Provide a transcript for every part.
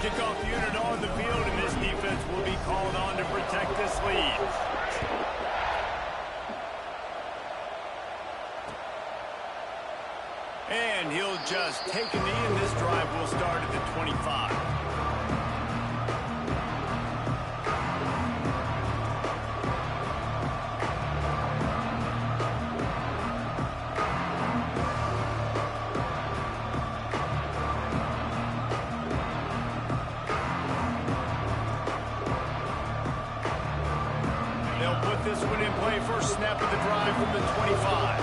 Kickoff unit on the field, and this defense will be called on to protect this lead. And he'll just take a knee, and this drive will start at the 25. They'll put this one in play, first snap of the drive from the 25.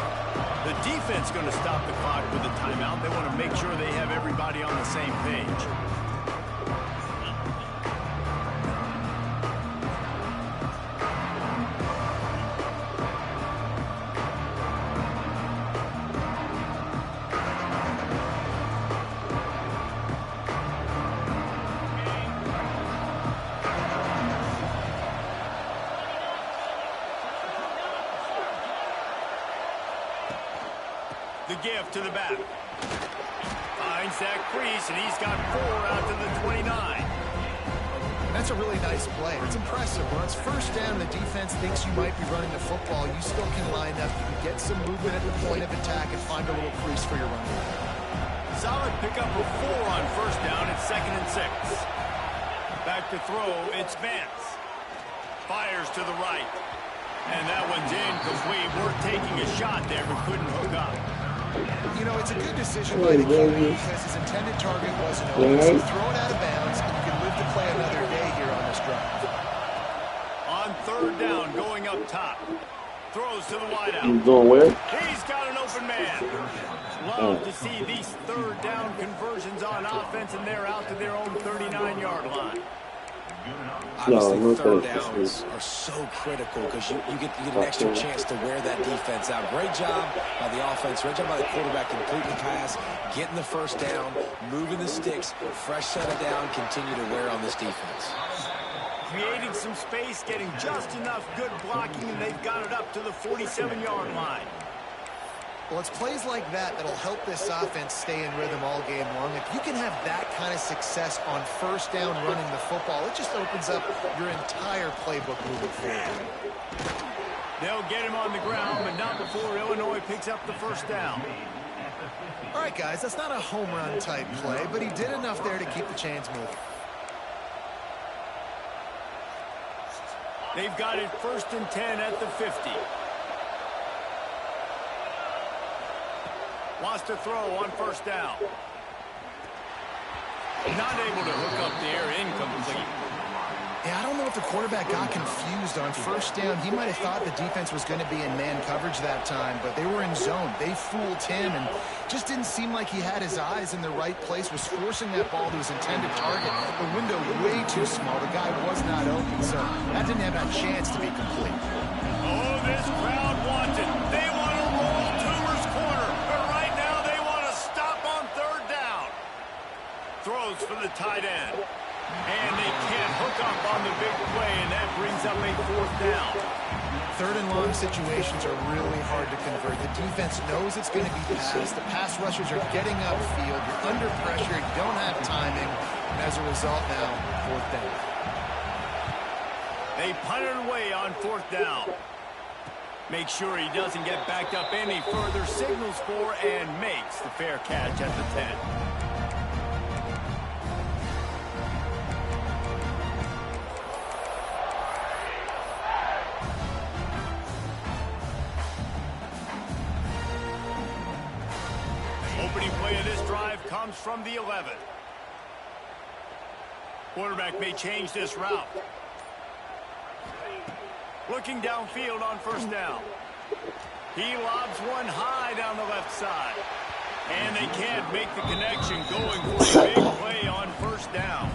The defense going to stop the clock with a timeout. They want to make sure they have everybody on the same page. The give to the back. Finds that crease, and he's got 4 out to the 29. That's a really nice play. It's impressive. When it's first down, the defense thinks you might be running the football. You still can line up. You can get some movement at the point of attack and find a little crease for your running. Solid pickup of 4 on first down. It's 2nd and 6. Back to throw. It's Vance. Fires to the right. And that one's incomplete. We're taking a shot there, but couldn't hook up. You know, it's a good decision by the QB because his intended target wasn't open. So throw it out of bounds, and you can live to play another day here on this drive. On 3rd down, going up top. Throws to the wideout. He's going where? He's got an open man. Love to see these 3rd down conversions on offense, and they're out to their own 39-yard line. Obviously, 3rd downs are so critical because you get an extra chance to wear that defense out. Great job by the offense. Great job by the quarterback completing the pass, getting the first down, moving the sticks, fresh set of down, continue to wear on this defense. Creating some space, getting just enough good blocking, and they've got it up to the 47-yard line. Well, it's plays like that that'll help this offense stay in rhythm all game long. If you can have that kind of success on first down running the football, it just opens up your entire playbook moving forward. They'll get him on the ground, but not before Illinois picks up the first down. All right, guys, that's not a home run type play, but he did enough there to keep the chains moving. They've got it 1st and 10 at the 50. Wants to throw on first down. Not able to hook up the air, incomplete. Yeah, I don't know if the quarterback got confused on first down. He might have thought the defense was going to be in man coverage that time, but they were in zone. They fooled him and just didn't seem like he had his eyes in the right place, was forcing that ball to his intended target. The window way too small. The guy was not open, so that didn't have a chance to be complete. Oh, this crowd wants it. They want to roll Toomer's corner, but right now they want to stop on 3rd down. Throws for the tight end. And they can't hook up on the big play, and that brings up a 4th down. 3rd and long situations are really hard to convert. The defense knows it's going to be passed. The pass rushers are getting upfield. You're under pressure. You don't have timing. And as a result now, 4th down. They punt it away on 4th down. Make sure he doesn't get backed up any further, signals for, and makes the fair catch at the 10. Opening play of this drive comes from the 11. Quarterback may change this route. Looking downfield on first down. He lobs one high down the left side. And they can't make the connection, going for a big play on first down.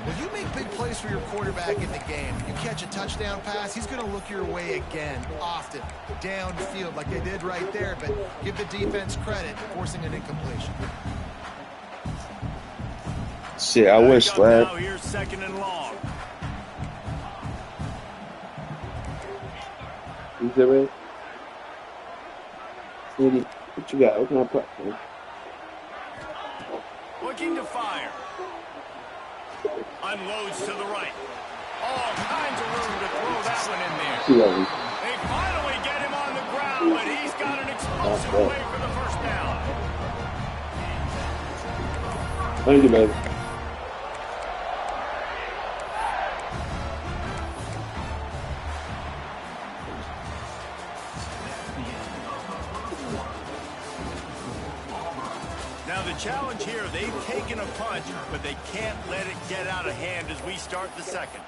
When you make big plays for your quarterback in the game, you catch a touchdown pass, he's going to look your way again, often, downfield like they did right there, but give the defense credit, forcing an incompletion. Shit, I wish that. Now here's 2nd and long. You see me? Sneedy, what you got? What can I put? Looking to fire. Unloads to the right. All kinds of room to throw that one in there. They finally get him on the ground, but he's got an explosive play for the first down. Thank you, baby. Now the challenge here, they've taken a punch, but they can't let it get out of hand as we start the second.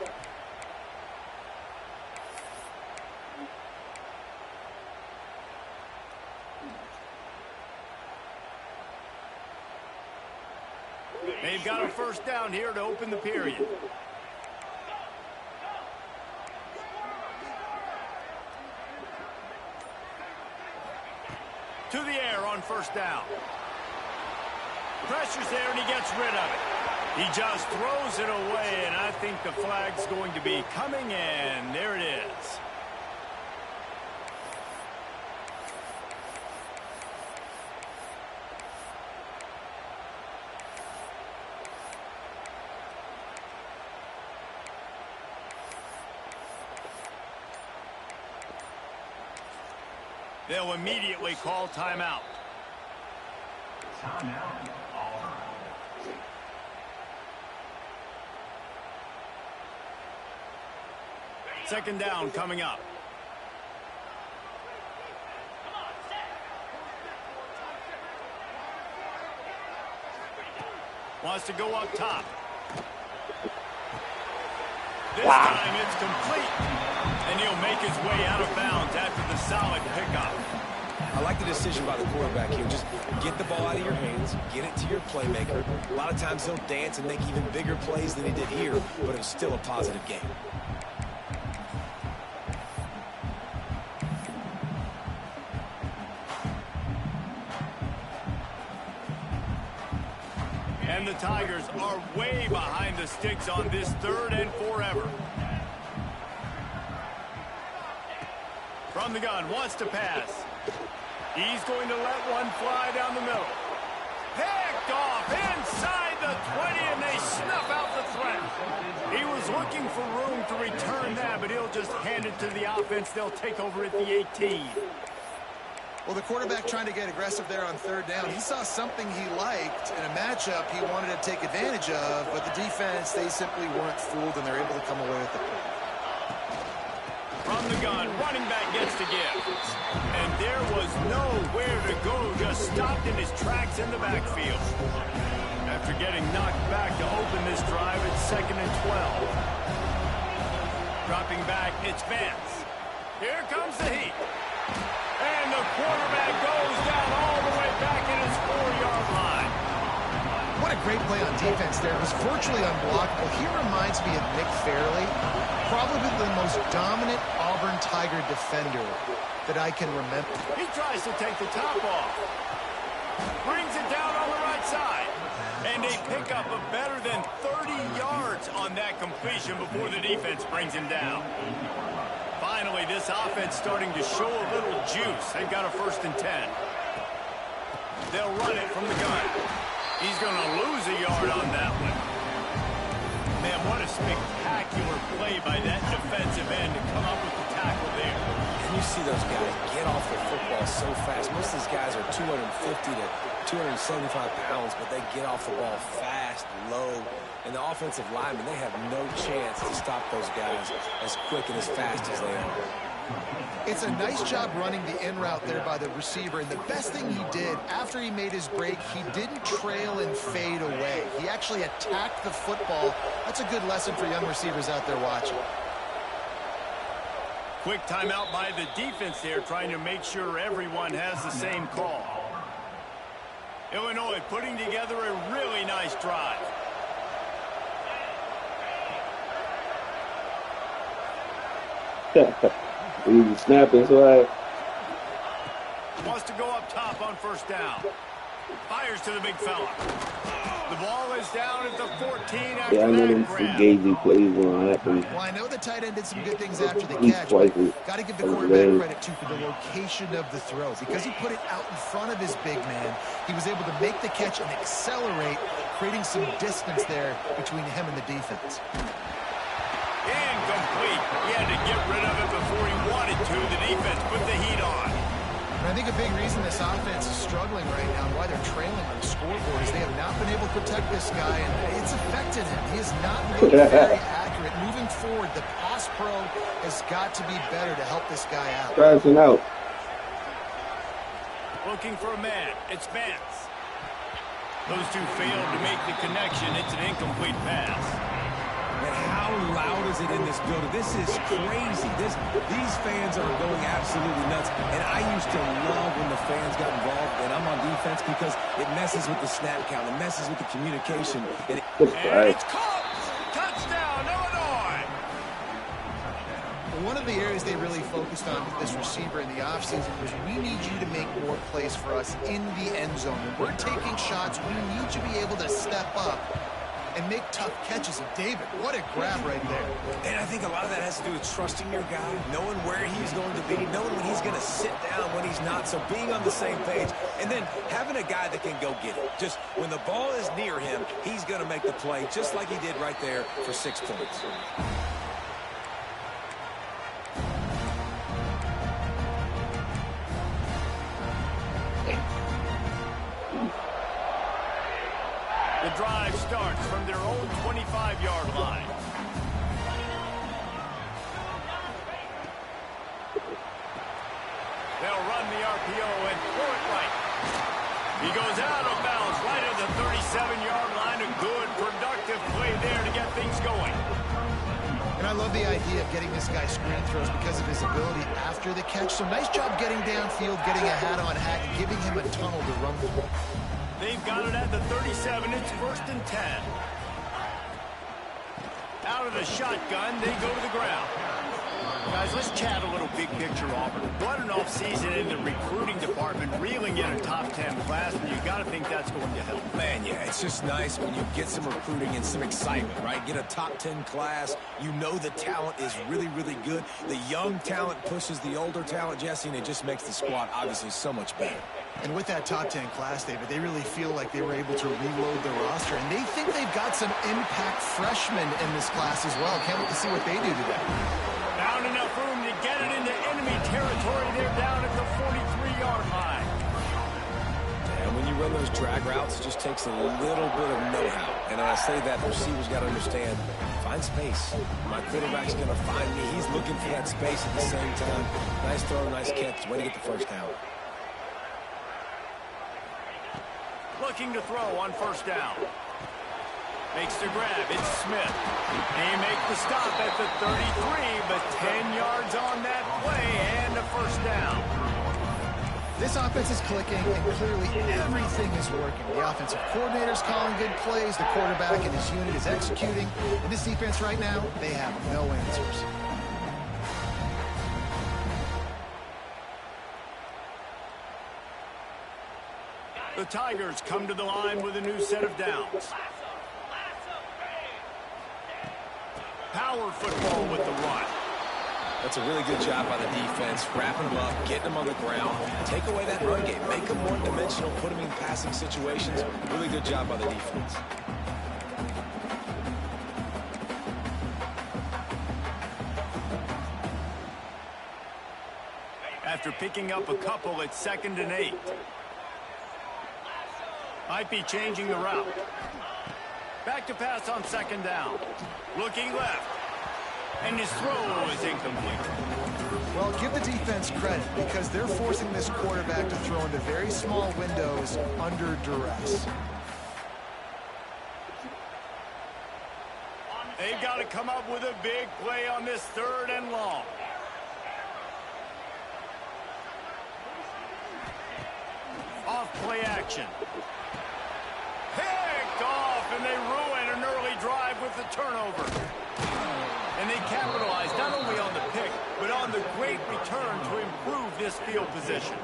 They've got a first down here to open the period. To the air on first down. Pressure's there, and he gets rid of it. He just throws it away, and I think the flag's going to be coming in. There it is. They'll immediately call timeout. Timeout. Second down coming up. Wants to go up top. This time it's complete. And he'll make his way out of bounds after the solid pickup. I like the decision by the quarterback here. Just get the ball out of your hands, get it to your playmaker. A lot of times he'll dance and make even bigger plays than he did here, but it was still a positive game. And the Tigers are way behind the sticks on this 3rd and forever. From the gun, wants to pass. He's going to let one fly down the middle. Picked off inside the 20, and they snuff out the threat. He was looking for room to return that, but he'll just hand it to the offense. They'll take over at the 18. Well, the quarterback trying to get aggressive there on 3rd down. He saw something he liked in a matchup he wanted to take advantage of, but the defense, they simply weren't fooled, and they're able to come away with the point. From the gun, running back gets to give. And there was nowhere to go, just stopped in his tracks in the backfield. After getting knocked back to open this drive, it's 2nd and 12. Dropping back, it's Vance. Here comes the heat. And the quarterback goes down all the way back in his 4-yard line. What a great play on defense there. It was virtually unblockable. He reminds me of Nick Fairley, probably the most dominant Auburn Tiger defender that I can remember. He tries to take the top off. Brings it down on the right side. And they pick up a better than 30 yards on that completion before the defense brings him down. Finally, this offense starting to show a little juice. They've got a 1st and 10. They'll run it from the gun. He's going to lose a yard on that one. Man, what a spectacular play by that defensive end to come up with the tackle there. And you see those guys get off the football so fast. Most of these guys are 250 to 275 pounds, but they get off the ball fast, low. And the offensive linemen, they have no chance to stop those guys as quick and as fast as they are. It's a nice job running the in route there by the receiver, and the best thing he did after he made his break, he didn't trail and fade away. He actually attacked the football. That's a good lesson for young receivers out there watching. Quick timeout by the defense there, trying to make sure everyone has the same call. Illinois putting together a really nice drive. He's snapping swag. Wants to go up top on 1st down. Fires to the big fella. The ball is down at the 14 after Yeah, I know them that grab. fugazi plays won't happen. Well, I know the tight end did some good things after the He's catch, twice but got to give the quarterback credit, too, for the location of the throw. Because he put it out in front of his big man, he was able to make the catch and accelerate creating some distance there between him and the defense. Incomplete. He had to get rid of it before he wanted to. The defense put the heat on. And I think a big reason this offense is struggling right now and why they're trailing on the scoreboard is they have not been able to protect this guy, and it's affected him. He has not looked very accurate. Moving forward, the pass pro has got to be better to help this guy out. Crashing out. Looking for a man. It's Vance. Those two failed to make the connection. It's an incomplete pass. And how loud is it in this building? This is crazy. These fans are going absolutely nuts. And I used to love when the fans got involved, and I'm on defense because it messes with the snap count. It messes with the communication. And it's caught. Touchdown, Illinois. One of the areas they really focused on with this receiver in the offseason was we need you to make more plays for us in the end zone. When we're taking shots, we need you to be able to step up and make tough catches. And David, what a grab right there. And I think a lot of that has to do with trusting your guy, knowing where he's going to be, knowing when he's going to sit down, when he's not. So being on the same page, and then having a guy that can go get it. Just when the ball is near him, he's going to make the play, just like he did right there for 6 points. The drive starts from their own 25-yard line. They'll run the RPO and throw it right. He goes out of bounds right at the 37-yard line. A good, productive play there to get things going. And I love the idea of getting this guy screen throws because of his ability after the catch. So nice job getting downfield, getting a hat-on-hat, and giving him a tunnel to run through. They've got it at the 37. It's 1st and 10. Out of the shotgun, they go to the ground. Guys, let's chat a little big picture, Auburn. What an offseason in the recruiting department, reeling in a top 10 class, and you got to think that's going to help. Man, yeah, it's just nice when you get some recruiting and some excitement, right? Get a top 10 class. You know the talent is really, really good. The young talent pushes the older talent, Jesse, and it just makes the squad obviously so much better. And with that top 10 class, David, they really feel like they were able to reload their roster, and they think they've got some impact freshmen in this class as well. Can't wait to see what they do today. Found enough room to get it into enemy territory. They're down at the 43-yard line. And when you run those drag routes, it just takes a little bit of know-how. And when I say that, the receivers got to understand, find space. My quarterback's going to find me. He's looking for that space at the same time. Nice throw, nice catch. Way to get the first down. Looking to throw on 1st down. Makes the grab. It's Smith. They make the stop at the 33, but 10 yards on that play and a 1st down. This offense is clicking, and clearly everything is working. The offensive coordinator's calling good plays. The quarterback and his unit is executing. And this defense right now, they have no answers. The Tigers come to the line with a new set of downs. Power football with the run. That's a really good job by the defense, wrapping them up, getting them on the ground. Take away that run game. Make them one-dimensional, put them in passing situations. Really good job by the defense. After picking up a couple, it's 2nd and 8. Might be changing the route. Back to pass on 2nd down. Looking left. And his throw is incomplete. Well, give the defense credit because they're forcing this quarterback to throw into very small windows under duress. They've got to come up with a big play on this 3rd and long. Off play action. Picked off, and they ruin an early drive with the turnover. And they capitalize not only on the pick, but on the great return to improve this field position.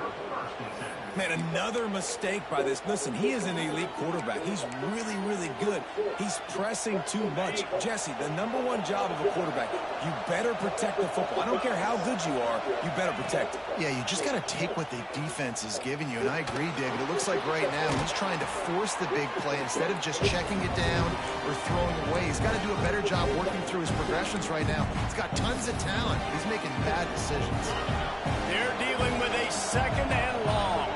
Man, another mistake by this. Listen, he is an elite quarterback. He's really, really good. He's pressing too much. Jesse, the #1 job of a quarterback, you better protect the football. I don't care how good you are, you better protect it. Yeah, you just got to take what the defense is giving you, and I agree, David. It looks like right now he's trying to force the big play instead of just checking it down or throwing away. He's got to do a better job working through his progressions right now. He's got tons of talent. He's making bad decisions. They're dealing with a 2nd and long.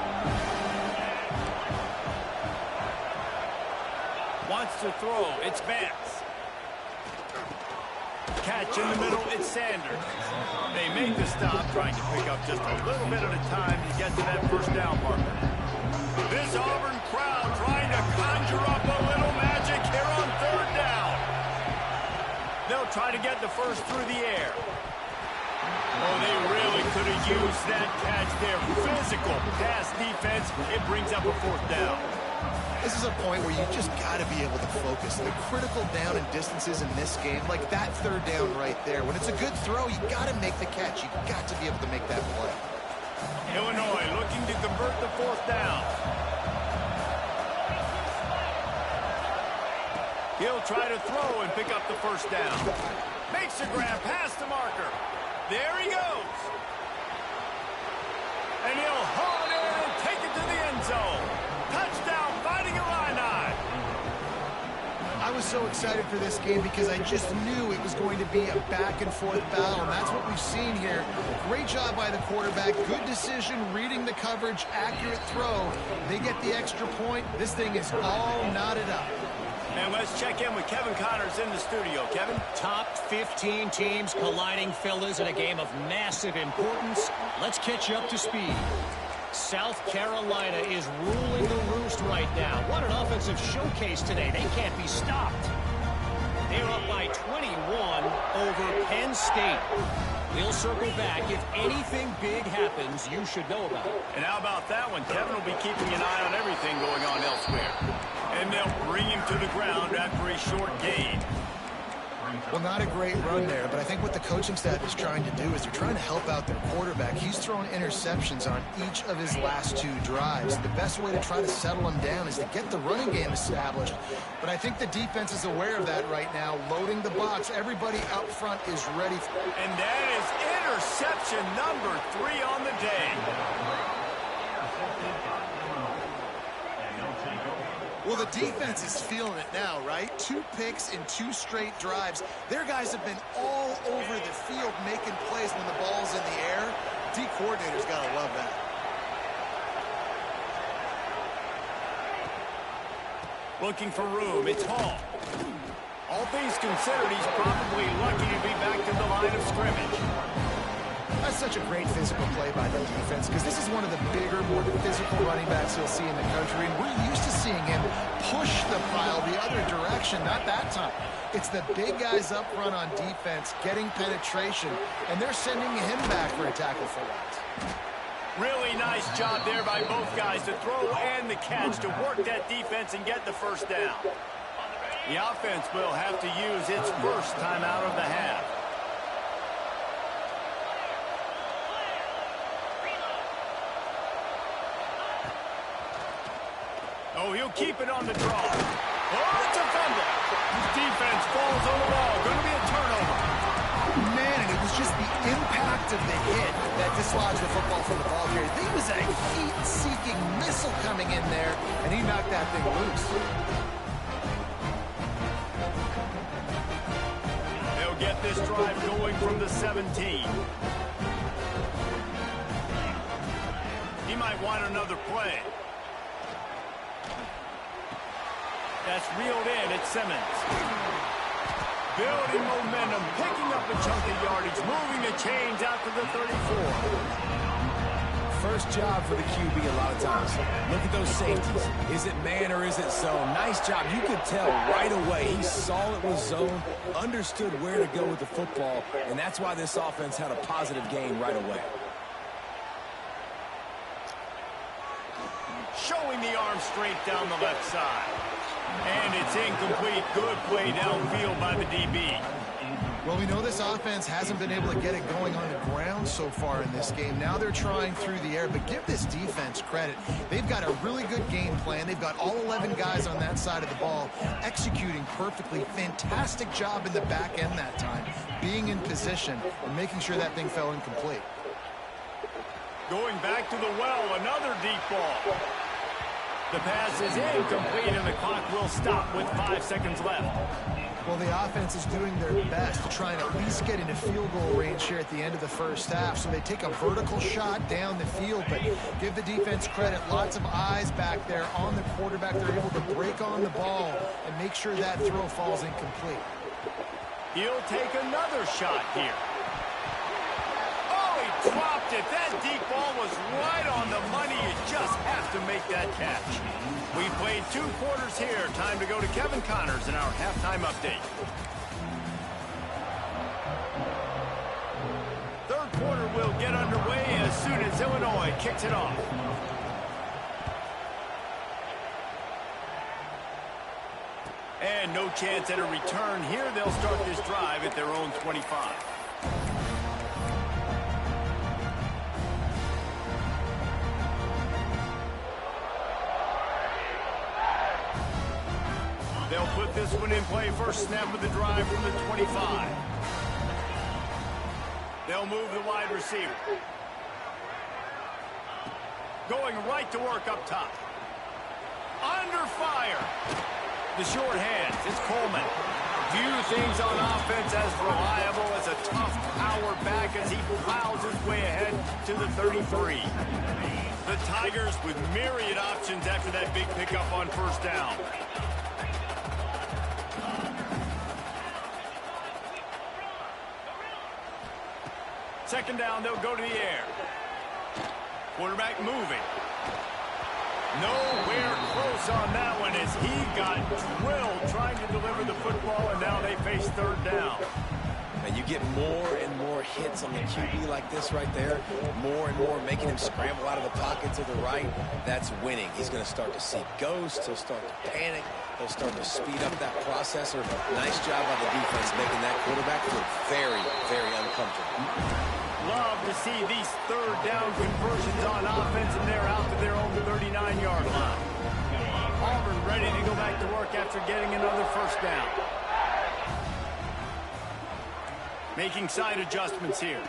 Wants to throw. It's Vance. Catch in the middle. It's Sanders. They make the stop, trying to pick up just a little bit at a time to get to that 1st down marker. This Auburn crowd trying to conjure up a little magic here on 3rd down. They'll try to get the first through the air. Oh, they really could have used that catch there. Physical pass defense. It brings up a 4th down. This is a point where you just got to be able to focus. The critical down and distances in this game, like that 3rd down right there. When it's a good throw, you got to make the catch. You got to be able to make that play. Illinois looking to convert the 4th down. He'll try to throw and pick up the 1st down. Makes a grab past the marker. There he goes. And he'll haul it in and take it to the end zone. Touchdown, Fighting Illini. I was so excited for this game because I just knew it was going to be a back-and-forth battle, and that's what we've seen here. Great job by the quarterback. Good decision, reading the coverage, accurate throw. They get the extra point. This thing is all knotted up. And let's check in with Kevin Connors in the studio. Kevin? Top 15 teams colliding, fellas, in a game of massive importance. Let's catch you up to speed. South Carolina is ruling the roost right now. What an offensive showcase today. They can't be stopped. They're up by 21 over Penn State. We'll circle back. If anything big happens, you should know about it. And how about that one? Kevin will be keeping an eye on everything going on elsewhere. And they'll bring him to the ground after a short gain. Well, not a great run there, but I think what the coaching staff is trying to do is they're trying to help out their quarterback. He's thrown interceptions on each of his last 2 drives. The best way to try to settle him down is to get the running game established. But I think the defense is aware of that right now, loading the box. Everybody up front is ready. And that is interception number 3 on the day. Well, the defense is feeling it now, right? 2 picks in 2 straight drives. Their guys have been all over the field making plays when the ball's in the air. D coordinator's got to love that. Looking for room. It's Hall. All things considered, he's probably lucky to be back to the line of scrimmage. That's such a great physical play by the defense because this is one of the bigger, more physical running backs you'll see in the country, and we're used to seeing him push the pile the other direction, not that time. It's the big guys up front on defense getting penetration, and they're sending him back for a tackle for loss. Really nice job there by both guys, the throw and the catch, to work that defense and get the 1st down. The offense will have to use its first timeout of the half. Oh, he'll keep it on the draw. Oh, it's a fumble. Defense falls on the ball. Going to be a turnover. Man, and it was just the impact of the hit that dislodged the football from the ball here. There was a heat-seeking missile coming in there, and he knocked that thing loose. They'll get this drive going from the 17. He might want another play. That's reeled in. It's Simmons. Building momentum, picking up a chunk of yardage, moving the chains out to the 34. First job for the QB a lot of times. Look at those safeties. Is it man or is it zone? Nice job. You could tell right away. He saw it was zone, understood where to go with the football, and that's why this offense had a positive gain right away. Showing the arm strength down the left side. And it's incomplete. Good play downfield by the DB. Well, we know this offense hasn't been able to get it going on the ground so far in this game. Now they're trying through the air, but give this defense credit. They've got a really good game plan. They've got all 11 guys on that side of the ball executing perfectly. Fantastic job in the back end that time, being in position and making sure that thing fell incomplete. Going back to the well, another deep ball. The pass is incomplete, and the clock will stop with 5 seconds left. Well, the offense is doing their best to try and at least get into field goal range here at the end of the first half. So they take a vertical shot down the field, but give the defense credit. Lots of eyes back there on the quarterback. They're able to break on the ball and make sure that throw falls incomplete. He'll take another shot here. Oh, he dropped it. That deep ball was right on the money. You just have to make that catch. We played 2 quarters here. Time to go to Kevin Connors in our halftime update. Third quarter will get underway as soon as Illinois kicks it off. And no chance at a return here. They'll start this drive at their own 25. They'll put this one in play. First snap of the drive from the 25. They'll move the wide receiver. Going right to work up top. Under fire. The short hands. It's Coleman. Few things on offense as reliable as a tough power back as he plows his way ahead to the 33. The Tigers with myriad options after that big pickup on first down. Second down, they'll go to the air. Quarterback moving. Nowhere close on that one as he got drilled trying to deliver the football, and now they face third down. And you get more and more hits on the QB like this right there. More and more making him scramble out of the pocket to the right. That's winning. He's going to start to see ghosts. He'll start to panic. He'll start to speed up that processor. Nice job by the defense making that quarterback feel very, very uncomfortable. Love to see these third down conversions on offense, and they're out to their own 39-yard line. Auburn ready to go back to work after getting another first down. Making side adjustments here.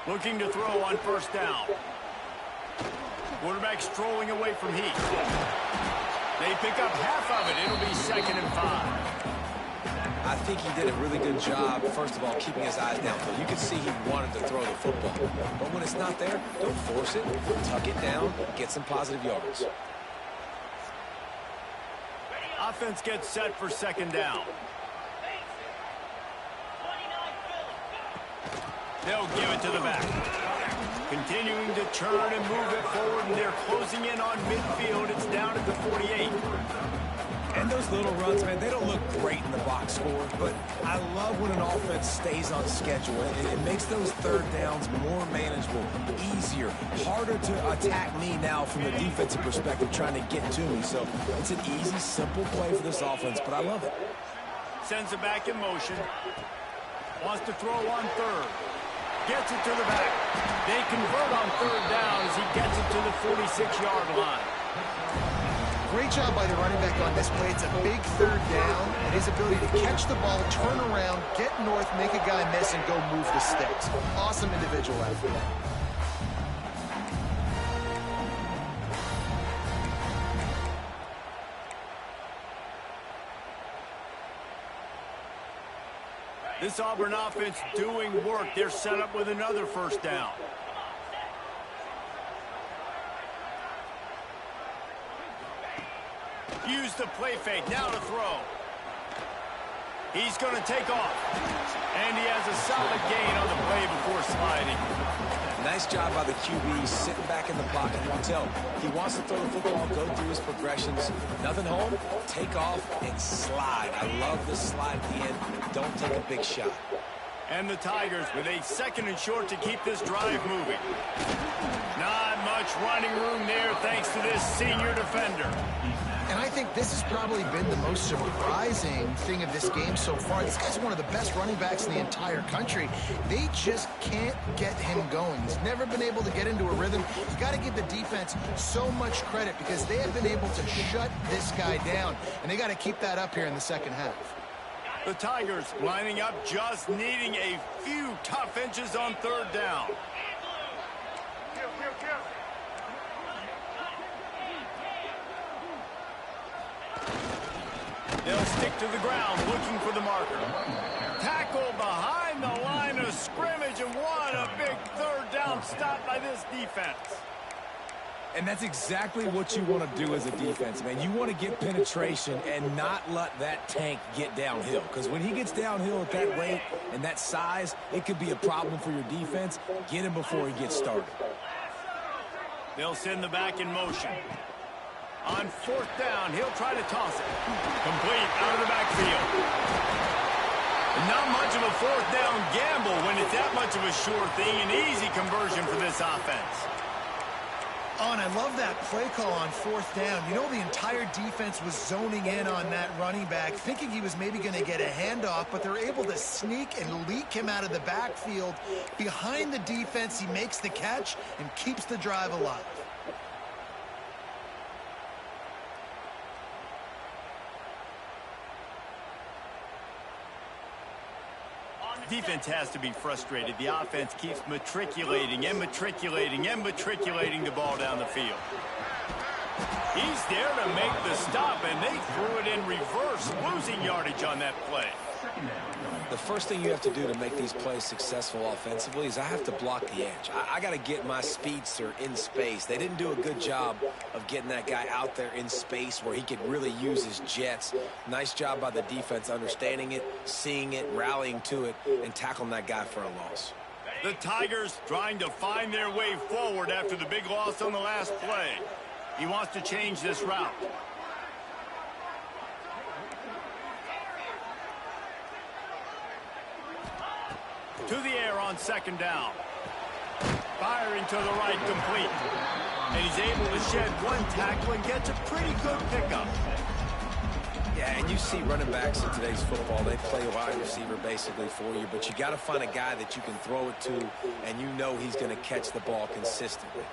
Looking to throw on first down. Quarterback strolling away from Heat. They pick up half of it. It'll be 2nd and 5. I think he did a really good job, first of all, keeping his eyes downfield. You can see he wanted to throw the football. But when it's not there, don't force it. Tuck it down. Get some positive yards. Offense gets set for second down. They'll give it to the back. Continuing to turn and move it forward, and they're closing in on midfield. It's down at the 48. And those little runs, man, they don't look great in the box score, but I love when an offense stays on schedule. It makes those third downs more manageable, easier, harder to attack me now from the defensive perspective trying to get to me. So it's an easy, simple play for this offense, but I love it. Sends it back in motion. Wants to throw on third. Gets it to the back. They convert on third down as he gets it to the 46-yard line. Great job by the running back on this play. It's a big third down, and his ability to catch the ball, turn around, get north, make a guy miss, and go move the sticks. Awesome individual effort. This Auburn offense doing work. They're set up with another first down. Use the play fake. Now to throw. He's going to take off. And he has a solid gain on the play before sliding. Nice job by the QB sitting back in the pocket. Montel, he wants to throw the football, go through his progressions. Nothing home, take off, and slide. I love the slide at the end. Don't take a big shot. And the Tigers with a 2nd and short to keep this drive moving. Not much running room there thanks to this senior defender. And I think this has probably been the most surprising thing of this game so far. This guy's one of the best running backs in the entire country. They just can't get him going. He's never been able to get into a rhythm. You got to give the defense so much credit because they have been able to shut this guy down, and they got to keep that up here in the second half. The Tigers lining up, just needing a few tough inches on third down. They'll stick to the ground, looking for the marker. Tackle behind the line of scrimmage, and what a big third down stop by this defense. And that's exactly what you want to do as a defense, man. You want to get penetration and not let that tank get downhill. Because when he gets downhill at that rate and that size, it could be a problem for your defense. Get him before he gets started. They'll send the back in motion. On fourth down, he'll try to toss it. Complete out of the backfield. Not much of a fourth down gamble when it's that much of a sure thing. An easy conversion for this offense. Oh, and I love that play call on fourth down. You know, the entire defense was zoning in on that running back, thinking he was maybe going to get a handoff, but they're able to sneak and leak him out of the backfield. Behind the defense, he makes the catch and keeps the drive alive. Defense has to be frustrated. The offense keeps matriculating and matriculating and matriculating the ball down the field. He's there to make the stop, and they threw it in reverse, losing yardage on that play. The first thing you have to do to make these plays successful offensively is I have to block the edge. I got to get my speedster in space. They didn't do a good job of getting that guy out there in space where he could really use his jets. Nice job by the defense understanding it, seeing it, rallying to it, and tackling that guy for a loss. The Tigers trying to find their way forward after the big loss on the last play. He wants to change this route. To the air on second down. Firing to the right, complete. And he's able to shed one tackle and gets a pretty good pickup. Yeah, and you see running backs in today's football, they play wide receiver basically for you, but you got to find a guy that you can throw it to, and you know he's going to catch the ball consistently.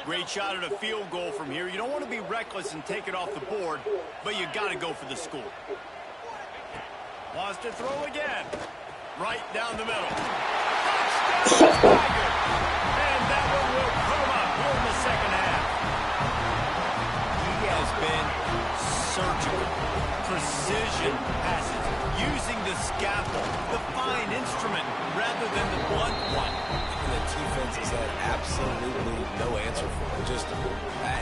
Great shot at a field goal from here. You don't want to be reckless and take it off the board, but you got to go for the score. Wants to throw again. Right down the middle. Touchdown, Tiger. And that one will come up here in the second half. He has been surgical. Precision passes. Using the scalpel, the fine instrument, rather than the blunt one. And the defense has had absolutely no answer for him. Just,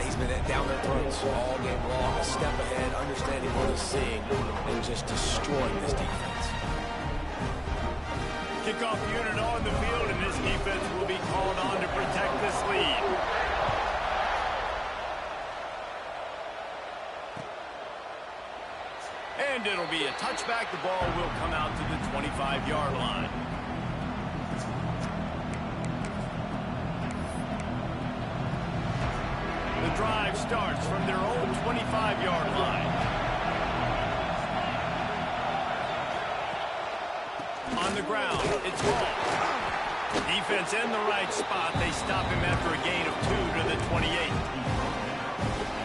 he's been down their throats all game long, a step ahead, understanding what he's seeing, and just destroying this defense. Kickoff unit on the field, and this defense will be called on to protect this lead. And it'll be a touchback. The ball will come out to the 25-yard line. The drive starts from their own 25-yard line. On the ground, it's ball. Defense in the right spot. They stop him after a gain of 2 to the 28.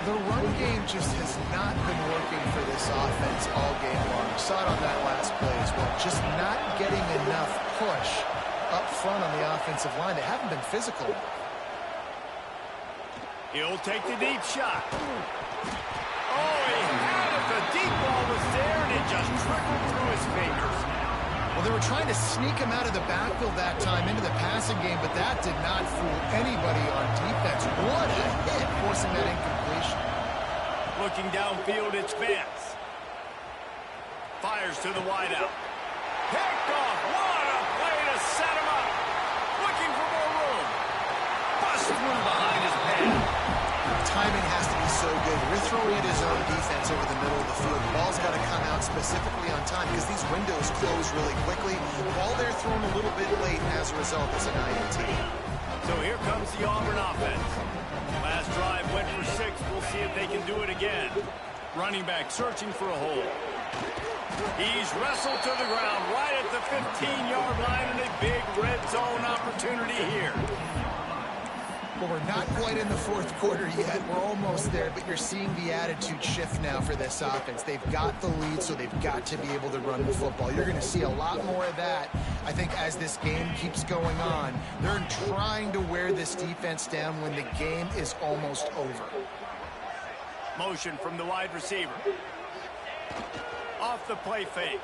The run game just has not been working for this offense all game long. We saw it on that last play as well. Just not getting enough push up front on the offensive line. They haven't been physical. He'll take the deep shot. Oh, he had it. The deep ball was there, and it just trickled through his fingers. Well, they were trying to sneak him out of the backfield that time into the passing game, but that did not fool anybody on defense. What a hit, forcing that incompletion. Looking downfield, it's Vance. Fires to the wideout. Picked off. What a play to set him up. Looking for more room. Bust through behind his pad. Timing has to be so good. We're throwing at his own defense over the middle of the field. The ball's got to come out specifically on time because these windows close really quickly. Ball there thrown a little bit late, and as a result, it's an INT. So here comes the Auburn offense. Last drive went for 6. We'll see if they can do it again. Running back searching for a hole. He's wrestled to the ground right at the 15-yard line, and a big red zone opportunity here. Well, we're not quite in the fourth quarter yet. We're almost there, but you're seeing the attitude shift now for this offense. They've got the lead, so they've got to be able to run the football. You're going to see a lot more of that, I think, as this game keeps going on. They're trying to wear this defense down when the game is almost over. Motion from the wide receiver. Off the play fake.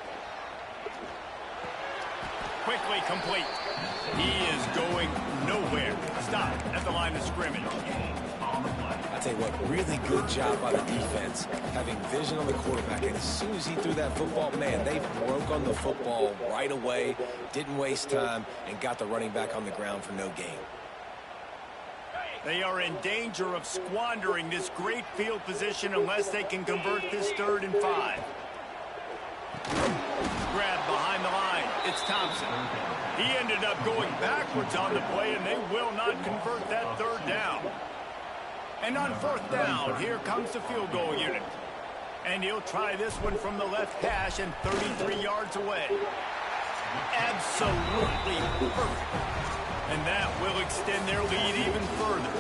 Quickly complete. He is going nowhere. Stop at the line of scrimmage. I tell you what, really good job by the defense, having vision on the quarterback. And as soon as he threw that football, man, they broke on the football right away, didn't waste time, and got the running back on the ground for no gain. They are in danger of squandering this great field position unless they can convert this 3rd and 5. Grab behind the line. It's Thompson. He ended up going backwards on the play, and they will not convert that 3rd down. And on 4th down, here comes the field goal unit. And he'll try this one from the left hash and 33 yards away. Absolutely perfect. And that will extend their lead even further.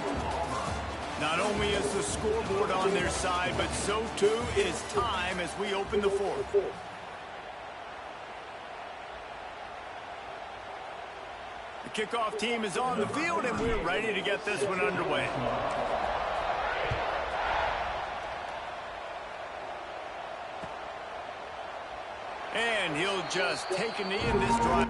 Not only is the scoreboard on their side, but so too is time as we open the 4th. The kickoff team is on the field, and we're ready to get this one underway. And he'll just take a knee in this drive.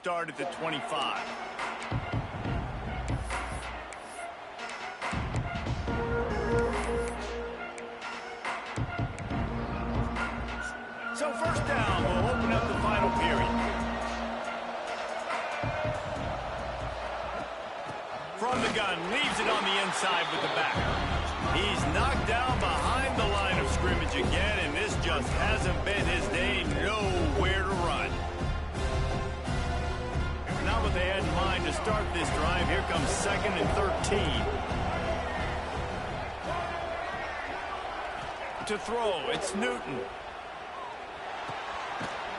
Start at the 25. So 1st down will open up the final period. From the gun, leaves it on the inside with the back. He's knocked down behind the line of scrimmage again, and this just hasn't been his day. Nowhere to run. Not what they had in mind to start this drive. Here comes 2nd and 13. To throw, it's Newton.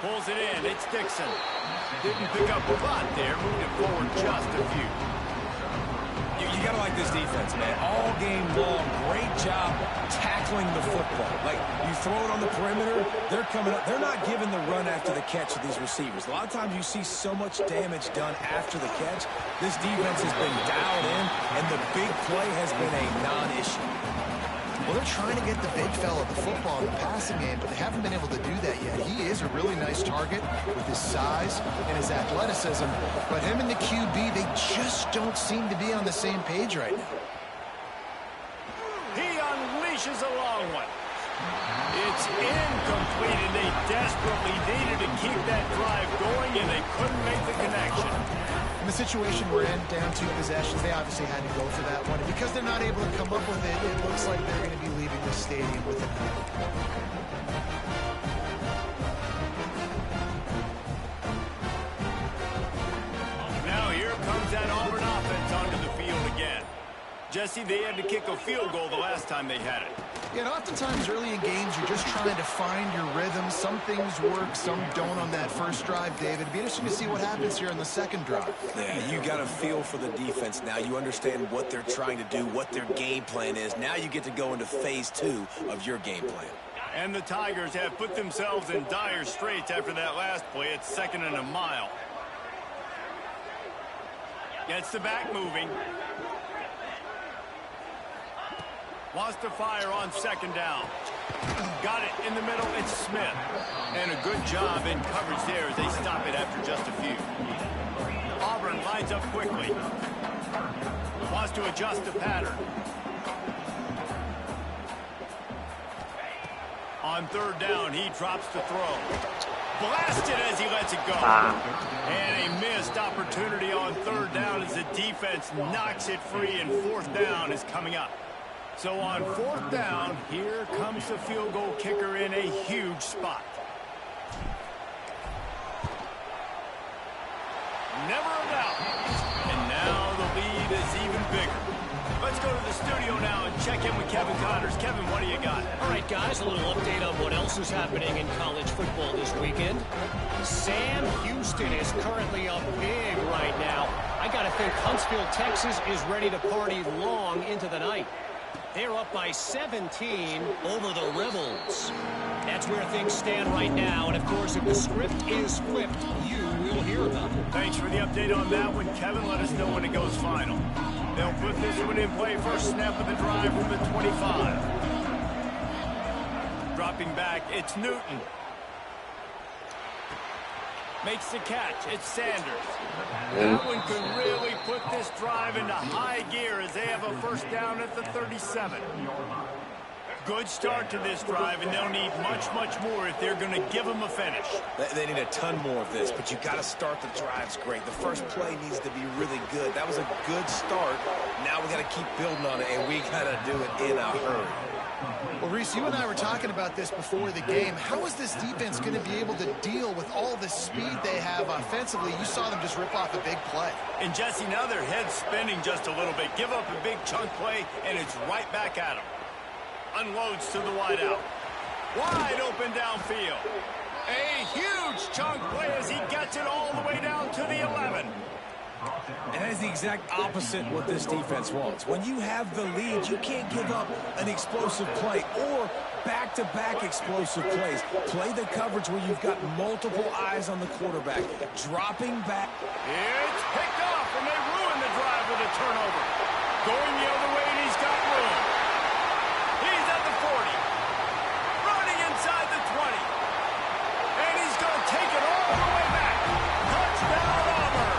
Pulls it in, it's Dixon. Didn't pick up a lot there, moved it forward just a few. You got to like this defense, man. All game long, great job tackling the football. Like, you throw it on the perimeter, they're coming up. They're not giving the run after the catch to these receivers. A lot of times you see so much damage done after the catch. This defense has been dialed in, and the big play has been a non-issue. Well, they're trying to get the big fella the football in the passing game, but they haven't been able to do that yet. He is a really nice target with his size and his athleticism, but him and the QB, they just don't seem to be on the same page right now. He unleashes a long one. It's incomplete, and they desperately needed to keep that drive going, and they couldn't make the connection. In the situation we're in, down 2 possessions, they obviously had to go for that one. And because they're not able to come up with it, it looks like they're going to be leaving the stadium with it. Now here comes that Auburn offense onto the field again. Jesse, they had to kick a field goal the last time they had it. Yeah, and oftentimes early in games, you're just trying to find your rhythm. Some things work, some don't on that first drive, David. It'd be interesting to see what happens here on the 2nd drive. Yeah, you got a feel for the defense now. You understand what they're trying to do, what their game plan is. Now you get to go into phase 2 of your game plan. And the Tigers have put themselves in dire straits after that last play. It's 2nd and a mile. Gets the back moving. Wants to fire on 2nd down. Got it in the middle. It's Smith. And a good job in coverage there as they stop it after just a few. Auburn lines up quickly. Wants to adjust the pattern. On third down, he drops the throw. Blasted as he lets it go. And a missed opportunity on third down as the defense knocks it free, and fourth down is coming up. So on fourth down, here comes the field goal kicker in a huge spot. Never a doubt. And now the lead is even bigger. Let's go to the studio now and check in with Kevin Connors. Kevin, what do you got? All right, guys, a little update on what else is happening in college football this weekend. Sam Houston is currently up big right now. I got to think Huntsville, Texas is ready to party long into the night. They're up by 17 over the Rebels. That's where things stand right now. And, of course, if the script is flipped, you will hear about it. Thanks for the update on that one, Kevin. Let us know when it goes final. They'll put this one in play. First snap of the drive from the 25. Dropping back, it's Newton. Makes the catch. It's Sanders. That one could really put this drive into high gear as they have a first down at the 37. Good start to this drive, and they'll need much, much more if they're going to give them a finish. They need a ton more of this, but you got to start the drives great. The first play needs to be really good. That was a good start. Now we got to keep building on it, and we got to do it in a hurry. Well, Reese, you and I were talking about this before the game. How is this defense going to be able to deal with all the speed they have offensively? You saw them just rip off a big play. And, Jesse, now their head's spinning just a little bit. Give up a big chunk play, and it's right back at them. Unloads to the wideout. Wide open downfield. A huge chunk play as he gets it all the way down to the 11. And that is the exact opposite what this defense wants. When you have the lead, you can't give up an explosive play or back-to-back explosive plays. Play the coverage where you've got multiple eyes on the quarterback. Dropping back. It's picked off, and they ruin the drive with a turnover. Going the other way, and he's got room. He's at the 40. Running inside the 20. And he's going to take it all the way back. Touchdown, Auburn.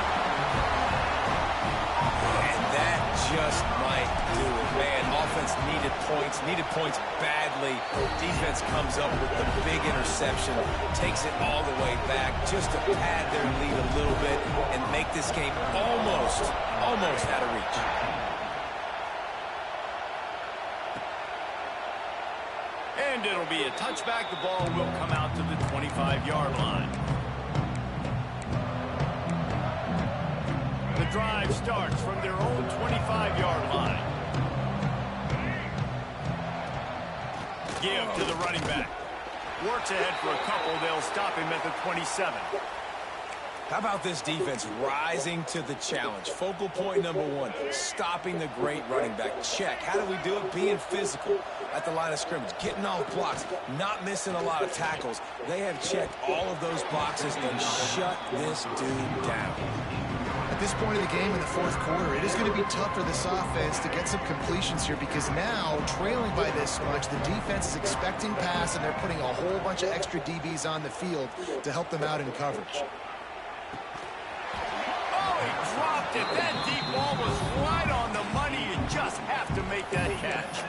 And that just might do it, man. Offense needed points badly. Defense comes up with the big interception, takes it all the way back just to pad their lead a little bit and make this game almost out of reach. And it'll be a touchback. The ball will come out to the 25-yard line. The drive starts from their own 25-yard line. Give to the running back. Works ahead for a couple. They'll stop him at the 27. How about this defense rising to the challenge? Focal point number one, stopping the great running back. Check. How do we do it? Being physical at the line of scrimmage, getting off blocks, not missing a lot of tackles. They have checked all of those boxes and shut this dude down. At this point of the game in the fourth quarter, it is going to be tough for this offense to get some completions here because now, trailing by this much, the defense is expecting pass, and they're putting a whole bunch of extra DBs on the field to help them out in coverage. He dropped it. That deep ball was right on the money. You just have to make that catch.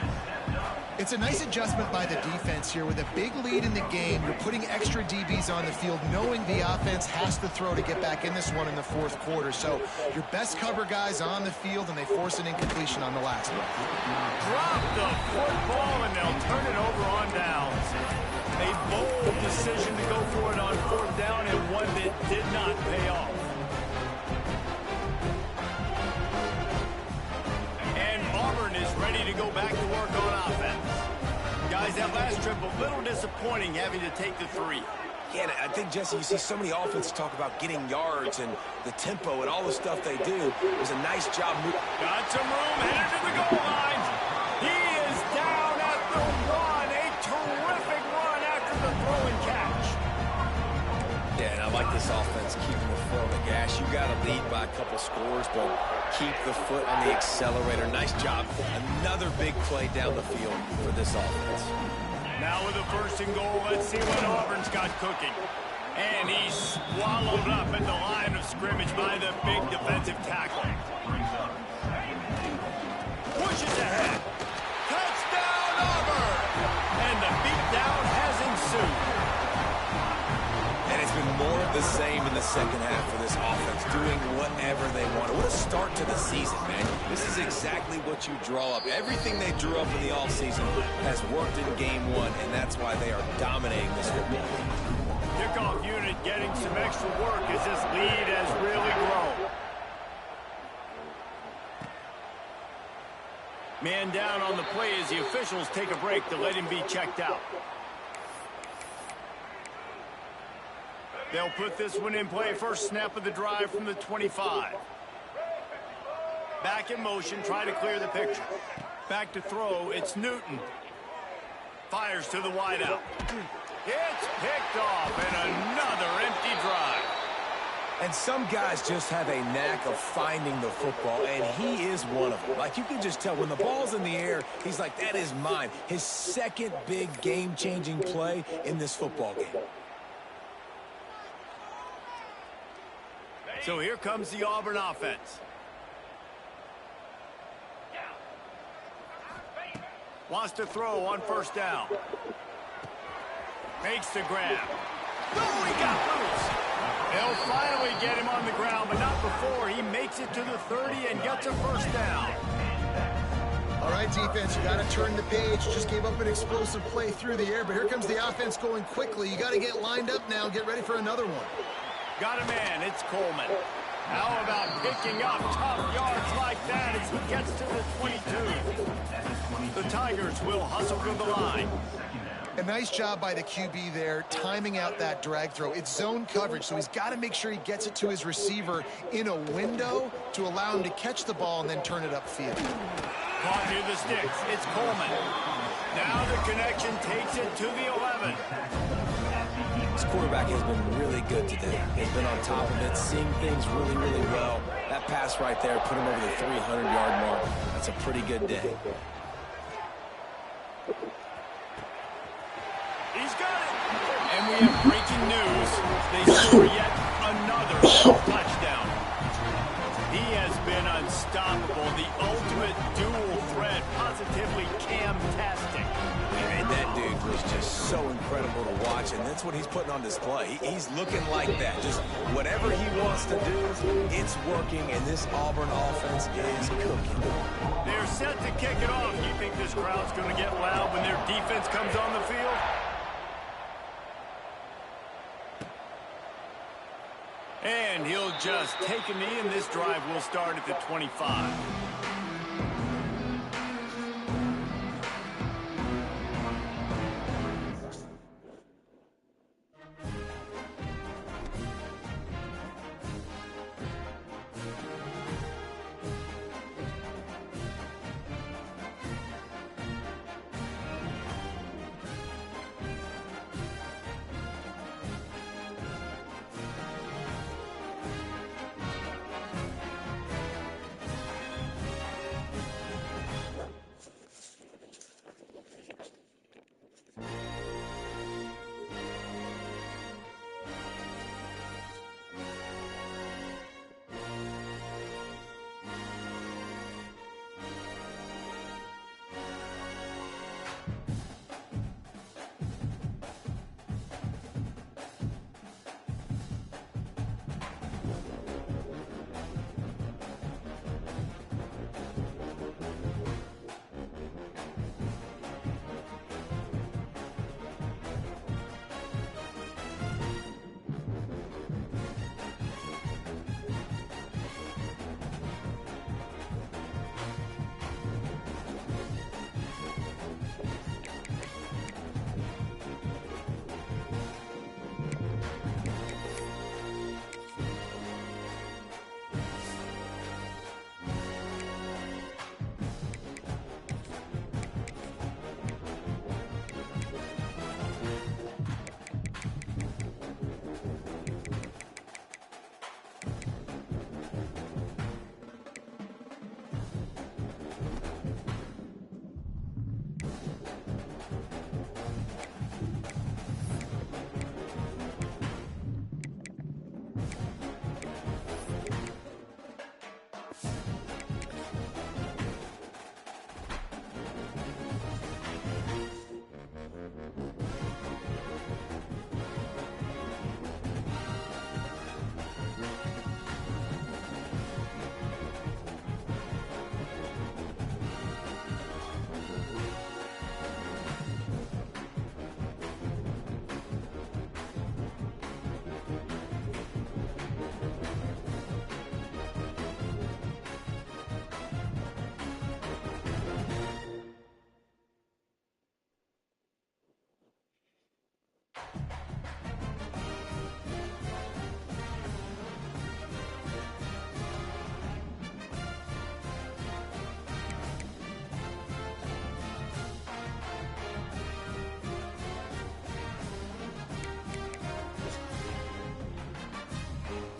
It's a nice adjustment by the defense here. With a big lead in the game, you're putting extra DBs on the field, knowing the offense has to throw to get back in this one in the fourth quarter. So your best cover guys on the field, and they force an incompletion on the last one. Drop the football, and they'll turn it over on downs. A bold decision to go for it on fourth down, and one that did not pay off. Auburn is ready to go back to work on offense. Guys, that last trip a little disappointing having to take the 3. Yeah, I think, Jesse, you see so many offenses talk about getting yards and the tempo and all the stuff they do. It was a nice job. Got some room, headed to the goal line. He is down at the 1. A terrific run after the throw and catch. Yeah, and I like this offense keeping the foot on the gas. You got to lead by a couple scores, but keep the foot on the accelerator. Nice job. Another big play down the field for this offense. Now with a 1st and goal, let's see what Auburn's got cooking. And he's swallowed up at the line of scrimmage by the big defensive tackle. Pushes ahead. Touchdown, Auburn! And the beatdown has ensued. And it's been more of the same in the second half for this offense, doing whatever they want. What a start to the season, man. This is exactly what you draw up. Everything they drew up in the offseason has worked in game one, and that's why they are dominating this football game. Kickoff unit getting some extra work as this lead has really grown. Man down on the play as the officials take a break to let him be checked out. They'll put this one in play. First snap of the drive from the 25. Back in motion, try to clear the picture. Back to throw, it's Newton. Fires to the wideout. It's picked off, and another empty drive. And some guys just have a knack of finding the football, and he is one of them. Like, you can just tell when the ball's in the air, he's like, that is mine. His second big game-changing play in this football game. So here comes the Auburn offense. Wants to throw on first down. Makes the grab. Oh, he got loose. They'll finally get him on the ground, but not before he makes it to the 30 and gets a first down. All right, defense, you got to turn the page. Just gave up an explosive play through the air, but here comes the offense going quickly. You got to get lined up now and get ready for another one. Got a man, it's Coleman. How about picking up tough yards like that as he gets to the 22? The Tigers will hustle to the line. A nice job by the QB there, timing out that drag throw. It's zone coverage, so he's got to make sure he gets it to his receiver in a window to allow him to catch the ball and then turn it upfield. Caught near the sticks, it's Coleman. Now the connection takes it to the 11. This quarterback has been really good today. He's been on top of it, seeing things really, really well. That pass right there put him over the 300-yard mark. That's a pretty good day. He's got it. And we have breaking news. They score yet another touchdown. He has been unstoppable. The ultimate dual threat, positively Cam-tastic. And that dude was just so incredible to watch, and that's what he's putting on display. He's looking like that. Just whatever he wants to do, it's working, and this Auburn offense is cooking. They're set to kick it off. Do you think this crowd's going to get loud when their defense comes on the field? And he'll just take a knee, and this drive will start at the 25.